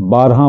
12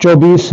24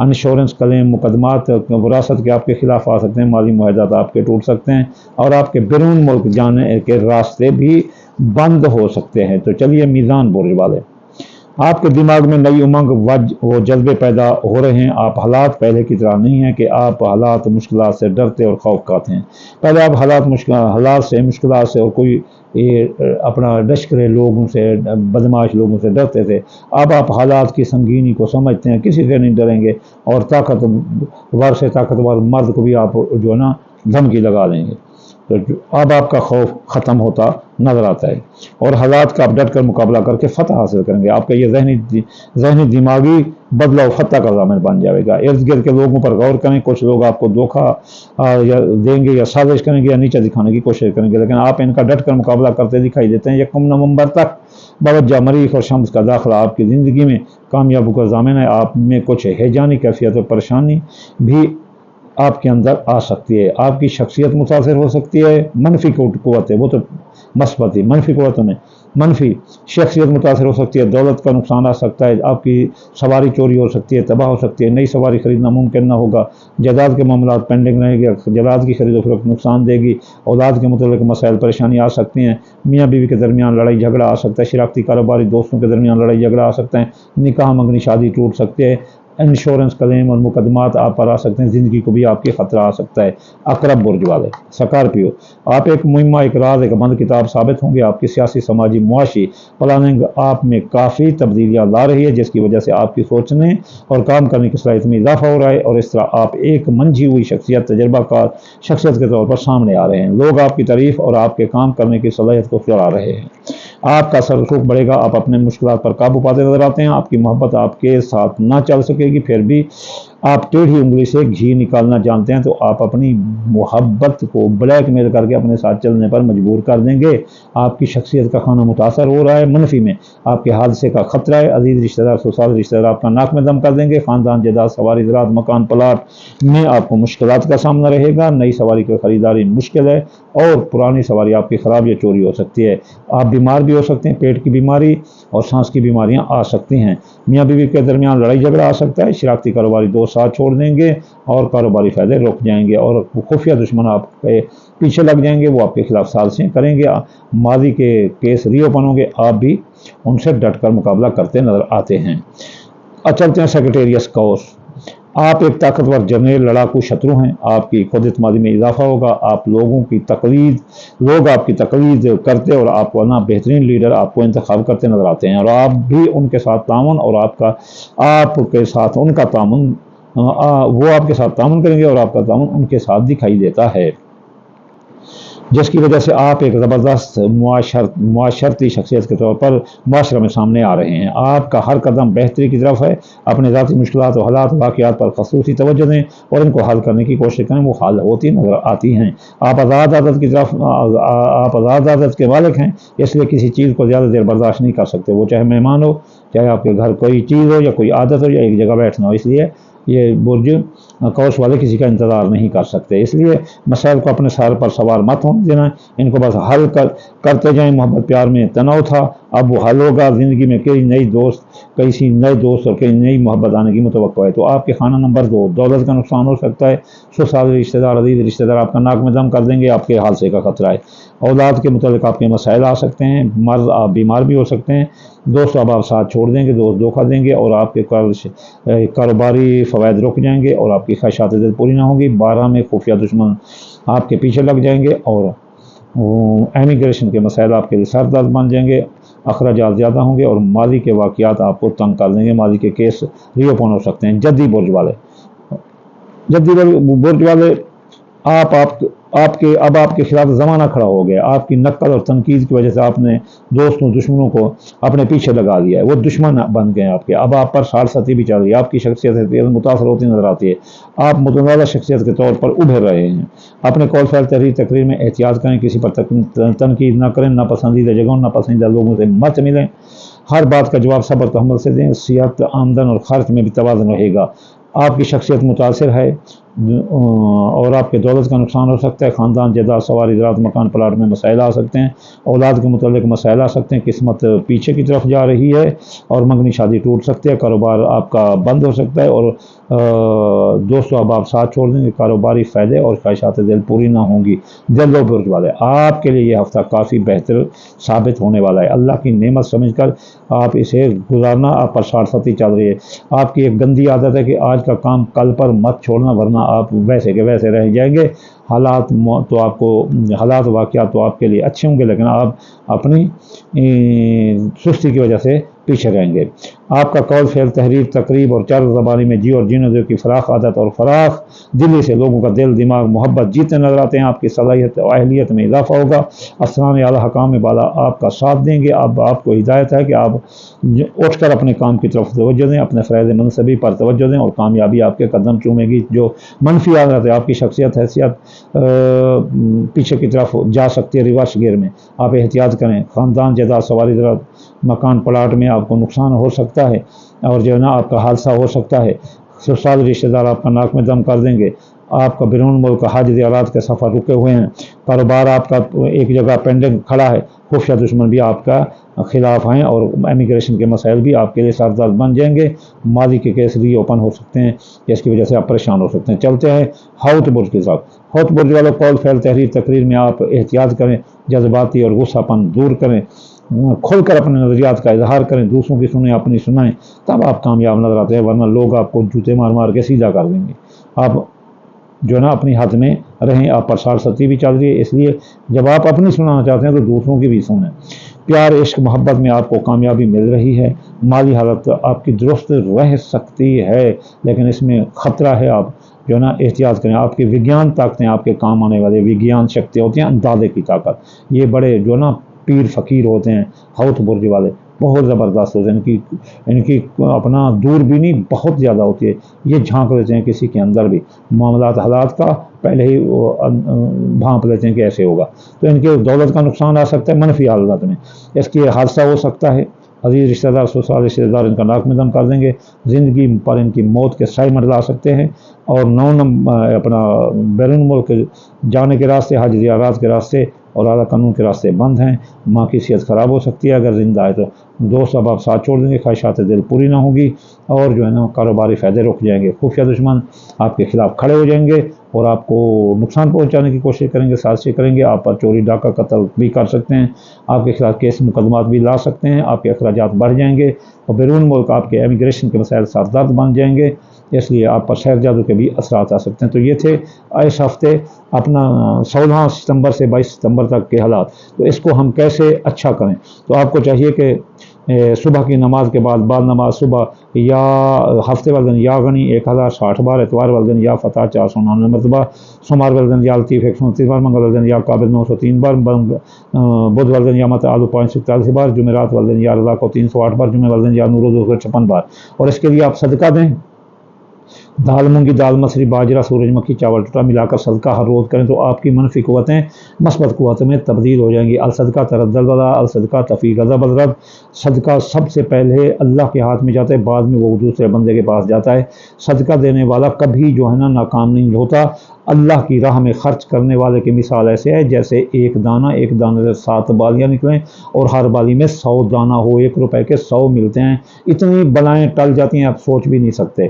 insurance claim مقدمات وراثت کے آپ کے خلاف آ سکتے ہیں، مالی معاہدات آپ کے ٹوٹ سکتے ہیں، اور آپ کے بیرون ملک جانے کے راستے بھی بند ہو سکتے ہیں۔ تو چلیے میزان برج والے، آپ کے دماغ میں نئی امنگ و جذبے پیدا ہو رہے ہیں۔ آپ حالات پہلے کی طرح نہیں ہیں کہ آپ حالات مشکلات سے ڈرتے اور خوف کھاتے ہیں۔ پہلے آپ حالات سے، مشکلات سے اور کوئی اپنا لشکرے لوگوں سے، بدماش لوگوں سے ڈرتے تھے۔ اب آپ حالات کی سنگینی کو سمجھتے ہیں، کسی سے نہیں ڈریں گے، اور طاقتور سے طاقتور مرد کو بھی آپ جو ہے نا دھمکی لگا دیں گے۔ تو اب آپ کا خوف ختم ہوتا نظر آتا ہے، اور حالات کا آپ ڈٹ کر مقابلہ کر کے فتح حاصل کریں گے۔ آپ کا یہ ذہنی دماغی بدلہ و فتح کا ضامن بن جائے گا۔ ارد گرد کے لوگوں پر غور کریں، کچھ لوگ آپ کو دھوکہ دیں گے یا سازش کریں گے یا نیچے دکھانے کی کوشش کریں گے، لیکن آپ ان کا ڈٹ کر مقابلہ کرتے دکھائی دیتے ہیں۔ 1 نومبر تک باوجہ مریخ اور شمس کا داخلہ آپ کی زندگی میں کامیابی کا ضامن ہے۔ آپ میں کچھ ہیجانی کیفیت اور پریشانی بھی آپ کے اندر آ سکتی ہے۔ آپ کی شخصیت متاثر ہو سکتی ہے۔ منفی قوت ہے، وہ تو مثبت، منفی قوتوں میں منفی شخصیت متاثر ہو سکتی ہے۔ دولت کا نقصان آ سکتا ہے، آپ کی سواری چوری ہو سکتی ہے، تباہ ہو سکتی ہے، نئی سواری خریدنا ممکن نہ ہوگا، جائیداد کے معاملات پینڈنگ رہیں گے، جائیداد کی خرید و فروخت نقصان دے گی، اولاد کے متعلق مسائل پریشانی آ سکتی ہیں، میاں بیوی کے درمیان لڑائی جھگڑا آ سکتا ہے، شراکتی کاروباری دوستوں کے درمیان لڑائی جھگڑا آ سکتا ہے، نکاح منگنی شادی ٹوٹ سکتی ہے، انشورنس کلیم اور مقدمات آپ پر آ سکتے ہیں، زندگی کو بھی آپ کی خطرہ آ سکتا ہے۔ عقرب برج والے، سکارپیو، آپ ایک مہمہ، ایک راز، ایک بند کتاب ثابت ہوں گے۔ آپ کی سیاسی، سماجی، معاشی پلاننگ آپ میں کافی تبدیلیاں لا رہی ہے، جس کی وجہ سے آپ کی سوچنے اور کام کرنے کی صلاحیت میں اضافہ ہو رہا ہے، اور اس طرح آپ ایک منجھی ہوئی شخصیت، تجربہ کار شخصیت کے طور پر سامنے آ رہے ہیں۔ لوگ آپ کی تعریف اور آپ کے کام کرنے کی صلاحیت کو سراہ رہے ہیں۔ آپ کا اثر رسوخ بڑھے گا، آپ اپنے مشکلات پر قابو پاتے نظر آتے ہیں۔ آپ کی محبت آپ کے ساتھ نہ چل سکے گی، پھر بھی آپ ٹیڑھی انگلی سے گھی نکالنا جانتے ہیں، تو آپ اپنی محبت کو بلیک میل کر کے اپنے ساتھ چلنے پر مجبور کر دیں گے۔ آپ کی شخصیت کا خانہ متاثر ہو رہا ہے، منفی میں آپ کے حادثے کا خطرہ ہے۔ عزیز رشتہ دار، سسرال رشتہ دار آپ کا ناک میں دم کر دیں گے۔ خاندان، جائیداد، سواری، زراعت، مکان، پلاٹ میں آپ کو مشکلات کا سامنا رہے گا۔ نئی سواری کی خریداری مشکل ہے، اور پرانی سواری آپ کی خراب یا چوری ہو سکتی ہے۔ آپ بیمار بھی ہو سکتے ہیں، پیٹ کی بیماری اور سانس کی بیماریاں آ سکتی ہیں۔ میاں بیوی کے درمیان لڑائی جھگڑا آ سکتا ہے۔ شراکتی کاروباری دوست ساتھ چھوڑ دیں گے، اور کاروباری فائدے رک جائیں گے، اور خفیہ دشمن آپ کے پیچھے لگ جائیں گے، وہ آپ کے خلاف سازشیں کریں گے۔ ماضی کے کیس ری اوپن ہوں گے، آپ بھی ان سے ڈٹ کر مقابلہ کرتے نظر آتے ہیں۔ چلتے ہیں سیکریٹریس کوس، آپ ایک طاقتور جرنیل، لڑاکو شترو ہیں۔ آپ کی خود اعتمادی میں اضافہ ہوگا۔ آپ لوگ آپ کی تقلید کرتے اور آپ کو بہترین لیڈر آپ کو انتخاب کرتے نظر آتے ہیں، اور آپ بھی ان کے ساتھ تعاون اور آپ کے ساتھ ان کا تعاون، وہ آپ کے ساتھ تعاون کریں گے، اور آپ کا تعاون ان کے ساتھ دکھائی دیتا ہے، جس کی وجہ سے آپ ایک زبردست معاشرتی شخصیت کے طور پر معاشرے میں سامنے آ رہے ہیں۔ آپ کا ہر قدم بہتری کی طرف ہے۔ اپنے ذاتی مشکلات و حالات واقعات پر خصوصی توجہ دیں، اور ان کو حل کرنے کی کوشش کریں، وہ حل ہوتی نظر آتی ہیں۔ آپ آزاد عادت کے مالک ہیں، اس لیے کسی چیز کو زیادہ دیر برداشت نہیں کر سکتے، وہ چاہے مہمان ہو، چاہے آپ کے گھر کوئی چیز ہو، یا کوئی عادت ہو، یا ایک جگہ بیٹھنا ہو۔ اس لیے یہ برج کوس والے کسی کا انتظار نہیں کر سکتے، اس لیے مسائل کو اپنے سر پر سوار مت ہونے دینا، ان کو بس حل کرتے جائیں۔ محبت پیار میں تناؤ تھا، اب وہ حل ہوگا۔ زندگی میں کئی نئے دوست اور کئی نئی محبت آنے کی متوقع ہے۔ تو آپ کے خانہ نمبر 2، دولت کا نقصان ہو سکتا ہے، سسرال رشتہ دار، عزیز رشتہ دار آپ کا ناک میں دم کر دیں گے، آپ کے حادثے کا خطرہ ہے۔ اولاد کے متعلق آپ کے مسائل آ سکتے ہیں، مرض، آپ بیمار بھی ہو سکتے ہیں، دوست اب آپ ساتھ چھوڑ دیں گے، دوست دھوکہ دیں گے، اور آپ کے کاروباری فوائد رک جائیں گے، اور آپ کی خواہشات دل پوری نہ ہوں گی۔ 12 میں خفیہ دشمن آپ کے پیچھے لگ جائیں گے، اور امیگریشن کے مسائل آپ کے لیے سر درد بن جائیں گے، اخراجات زیادہ ہوں گے، اور ماضی کے واقعات آپ کو تنگ کر دیں گے، ماضی کے کیس ری اوپن ہو سکتے ہیں۔ جدی برج والے، آپ کے خلاف زمانہ کھڑا ہو گیا۔ آپ کی نقل اور تنقید کی وجہ سے آپ نے دشمنوں کو اپنے پیچھے لگا دیا ہے، وہ دشمن بن گئے آپ کے۔ اب آپ پر سالستی بھی چل رہی ہے، آپ کی شخصیت متاثر ہوتی نظر آتی ہے، آپ متنازع شخصیت کے طور پر ابھر رہے ہیں۔ اپنے قول فعل، تحریر تقریر میں احتیاط کریں، کسی پر تنقید نہ کریں، ناپسندیدہ جگہوں، ناپسندیدہ لوگوں سے مت ملیں، ہر بات کا جواب صبر تحمل سے دیں، صحت، آمدن اور خرچ میں بھی توازن رہے گا۔ آپ کی شخصیت متاثر ہے اور آپ کے دولت کا نقصان ہو سکتا ہے، خاندان جائیداد سواری زراعت مکان پلاٹ میں مسائل آ سکتے ہیں، اولاد کے متعلق مسائل آ سکتے ہیں، قسمت پیچھے کی طرف جا رہی ہے اور منگنی شادی ٹوٹ سکتی ہے، کاروبار آپ کا بند ہو سکتا ہے اور دوستوں اب آپ ساتھ چھوڑ دیں گے، کاروباری فائدے اور خواہشات دل پوری نہ ہوں گی۔ دل و برج والے آپ کے لیے یہ ہفتہ کافی بہتر ثابت ہونے والا ہے، اللہ کی نعمت سمجھ کر آپ اسے گزارنا، آپ پر ساڑھستی چل رہی ہے۔ آپ کی ایک گندی عادت ہے کہ آج کا کام کل پر مت چھوڑنا ورنہ آپ ویسے کے ویسے رہ جائیں گے۔ حالات واقعات تو آپ کے لیے اچھے ہوں گے لیکن آپ اپنی سستی کی وجہ سے پیچھے رہیں گے۔ آپ کا قول فعل تحریر تقریب اور چار زبانی میں جی اور جینوں کی فراخ عادت اور فراخ دلی سے لوگوں کا دل دماغ محبت جیتنے نظر آتے ہیں۔ آپ کی صلاحیت و اہلیت میں اضافہ ہوگا، اسران اعلیٰ حکام بالا آپ کا ساتھ دیں گے۔ اب آپ کو ہدایت ہے کہ آپ اٹھ کر اپنے کام کی طرف توجہ دیں، اپنے فرائض منصبی پر توجہ دیں اور کامیابی آپ کے قدم چومے گی۔ جو منفی عادت ہے آپ کی شخصیت حیثیت پیچھے کی طرف جا سکتی ہے، ریورس گیئر میں، آپ احتیاط کریں۔ خاندان جائیداد سواری زراعت مکان پلاٹ میں آپ کو نقصان ہو سکتا ہے اور جو ہے نا آپ کا حادثہ ہو سکتا ہے، سسرال رشتہ دار آپ کا ناک میں دم کر دیں گے۔ آپ کا بیرون ملک حج زیارات کے سفر رکے ہوئے ہیں، کاروبار آپ کا ایک جگہ پینڈنگ کھڑا ہے، خفیہ دشمن بھی آپ کا خلاف ہیں اور امیگریشن کے مسائل بھی آپ کے لیے سردرد بن جائیں گے۔ ماضی کے کیس ری اوپن ہو سکتے ہیں جس کی وجہ سے آپ پریشان ہو سکتے ہیں۔ چلتے ہیں حوت برج کے ساتھ۔ حوت برج والوں قول فعل تحریر تقریر میں آپ احتیاط کریں، جذباتی اور غصہ پن دور کریں، کھل کر اپنے نظریات کا اظہار کریں، دوسروں کی سنیں اپنی سنائیں، تب آپ کامیاب نظر آتے ہیں ورنہ لوگ آپ کو جوتے مار مار کے سیدھا کر دیں گے۔ آپ جو ہے نا اپنی حد میں رہیں، آپ پر ساڑھستی بھی چل رہی ہے، اس لیے جب آپ اپنی سنانا چاہتے ہیں تو دوسروں کی بھی سنیں۔ پیار عشق محبت میں آپ کو کامیابی مل رہی ہے، مالی حالت آپ کی درست رہ سکتی ہے لیکن اس میں خطرہ ہے، آپ جو ہے نا احتیاط کریں۔ آپ کی وگیان طاقتیں آپ کے کام آنے والے وگیان شکتی ہوتی ہیں، اندازے کی طاقت، یہ بڑے جو ہے نا پیر فقیر ہوتے ہیں حوت برج والے، بہت زبردست ہوتے ہیں، ان کی اپنا دوربینی بہت زیادہ ہوتی ہے، یہ جھانک لیتے ہیں کسی کے اندر بھی، معاملات حالات کا پہلے ہی بھانپ لیتے ہیں کہ ایسے ہوگا، تو ان کے دولت کا نقصان آ سکتا ہے منفی حالات میں، اس کی حادثہ ہو سکتا ہے، عزیز رشتہ دار سسرال رشتہ دار ان کا ناک میں دم کر دیں گے، زندگی پر ان کی موت کے سائے منڈلا سکتے ہیں اور اپنا بیرون ملک جانے کے راستے، حج زیارات کے راستے اور اعلیٰ قانون کے راستے بند ہیں۔ ماں کی صحت خراب ہو سکتی ہے اگر زندہ ہے تو، دوست اب آپ ساتھ چھوڑ دیں گے، خواہشات دل پوری نہ ہوگی اور جو ہے نا کاروباری فائدے رک جائیں گے، خفیہ دشمن آپ کے خلاف کھڑے ہو جائیں گے اور آپ کو نقصان پہنچانے کی کوشش کریں گے، سازشیں کریں گے، آپ پر چوری ڈاکہ قتل بھی کر سکتے ہیں، آپ کے خلاف کیس مقدمات بھی لا سکتے ہیں، آپ کے اخراجات بڑھ جائیں گے اور بیرون ملک آپ کے امیگریشن کے مسائل سردرد بن جائیں گے، اس لیے آپ پر شہر جادو کے بھی اثرات آ سکتے ہیں۔ تو یہ تھے اس ہفتے اپنا 16 ستمبر سے 22 ستمبر تک کے حالات، تو اس کو ہم کیسے اچھا کریں؟ تو آپ کو چاہیے کہ صبح کی نماز کے بعد نماز صبح یا ہفتے والے دن یا غنی 1060 بار، اتوار والے دن یا فتح 499 مرتبہ، سوموار والے دن یا لطیف 129 بار، منگل والے دن یا قابل 903 بار، بدھ والے دن یا مت آلو 541 بار، جمعرات والے دن یا رضا کو 308 بار، جمعہ والے دن یا نور 256 بار، اور اس کے لیے آپ صدقہ دیں، دال مونگی دال مسری باجرہ سورج مکھی چاول ٹوٹا ملا کر صدقہ ہر روز کریں تو آپ کی منفی قوتیں مثبت قوتوں میں تبدیل ہو جائیں گی۔ الصدقہ ترد البلا، الصدقہ تفی غضب الرب، صدقہ سب سے پہلے اللہ کے ہاتھ میں جاتا ہے، بعد میں وہ دوسرے بندے کے پاس جاتا ہے۔ صدقہ دینے والا کبھی جو ہے نا ناکام نہیں ہوتا۔ اللہ کی راہ میں خرچ کرنے والے کی مثال ایسے ہے جیسے ایک دانے سے 7 بالیاں نکلیں اور ہر بالی میں 100 دانہ ہو، 1 روپے کے 100 ملتے ہیں، اتنی بلائیں ٹل جاتی ہیں آپ سوچ بھی نہیں سکتے۔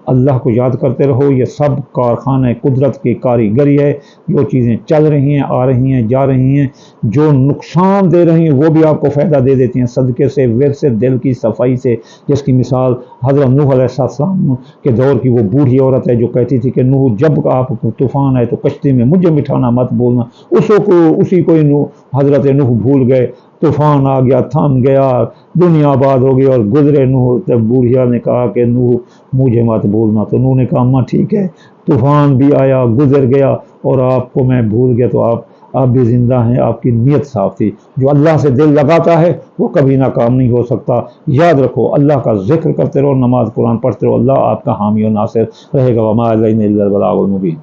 اللہ کو یاد کرتے رہو، یہ سب کارخانہ قدرت کی کاریگری ہے، جو چیزیں چل رہی ہیں، آ رہی ہیں، جا رہی ہیں، جو نقصان دے رہی ہیں وہ بھی آپ کو فائدہ دے دیتی ہیں، صدقے سے، ورد سے، دل کی صفائی سے، جس کی مثال حضرت نوح علیہ السلام کے دور کی وہ بوڑھی عورت ہے جو کہتی تھی کہ نوح جب آپ کو طوفان آئے تو کشتی میں مجھے بٹھانا مت بولنا، اسی کو حضرت نوح بھول گئے، طوفان آ گیا، تھم گیا، دنیا آباد ہو گئی اور گزرے نوح، تب بوڑھیا نے کہا کہ نوح مجھے مت بولنا، تو نوح نے کہا اماں ٹھیک ہے، طوفان بھی آیا، گزر گیا اور آپ کو میں بھول گیا تو آپ بھی زندہ ہیں، آپ کی نیت صاف تھی۔ جو اللہ سے دل لگاتا ہے وہ کبھی ناکام نہیں ہو سکتا۔ یاد رکھو، اللہ کا ذکر کرتے رہو، نماز قرآن پڑھتے رہو، اللہ آپ کا حامی و ناصر رہے گا۔ وما علینا الا البلاغ المبین۔